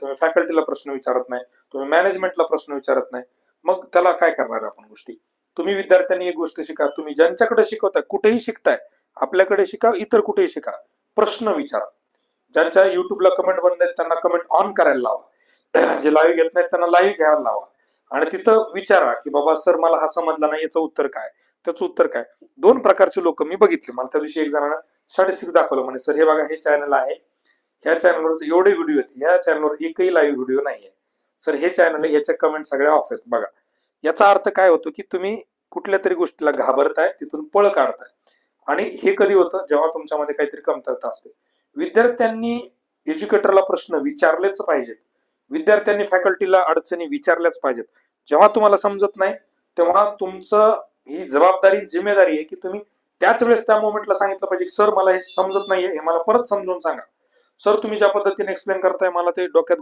तुम्ही फॅकल्टीला प्रश्न विचारत नाही, तुम्ही मॅनेजमेंटला प्रश्न विचारत नाही, मग त्याला काय करणार आपण गोष्टी? तुम्ही विद्यार्थ्यांनी एक गोष्ट शिका, तुम्ही ज्यांच्याकडे शिकवताय, कुठेही शिकताय, आपल्याकडे शिका, इतर कुठेही शिका, प्रश्न विचारा. ज्यांच्या युट्यूबला कमेंट बंद आहेत त्यांना कमेंट ऑन करायला लावा. जे लाईव्ह घेत नाहीत त्यांना लाईव्ह घ्यायला लावा आणि तिथं विचारा की बाबा सर मला हा समजला नाही, याचं उत्तर काय, त्याचं उत्तर काय. दोन प्रकारचे लोक मी बघितले. मला त्या दिवशी एक जणांना स्टॅटिस्टिक्स दाखवलं, म्हणे सर हे बघा हे चॅनल आहे, ह्या चॅनलवर एवढे व्हिडिओ आहेत, ह्या चॅनलवर एकही लाईव्ह व्हिडिओ नाहीये सर, हे चॅनल आहे, याच्या कमेंट सगळ्या ऑफ आहेत बघा. याचा अर्थ काय होतो की तुम्ही कुठल्या तरी गोष्टीला घाबरताय, तिथून पळ काढताय. आणि हे कधी होतं, जेव्हा तुमच्यामध्ये काहीतरी कमतरता असते. विद्यार्थ्यांनी एज्युकेटरला प्रश्न विचारलेच पाहिजेत, विद्यार्थ्यांनी फॅकल्टीला अडचणी विचारल्याच पाहिजेत. जेव्हा तुम्हाला समजत नाही तेव्हा तुमचं ही जबाबदारी, जिम्मेदारी आहे की तुम्ही त्याच वेळेस त्या मोमेंटला सांगितलं पाहिजे की सर मला हे समजत नाहीये, हे मला परत समजून सांगा. सर तुम्ही ज्या पद्धतीने एक्सप्लेन करताय मला ते डोक्यात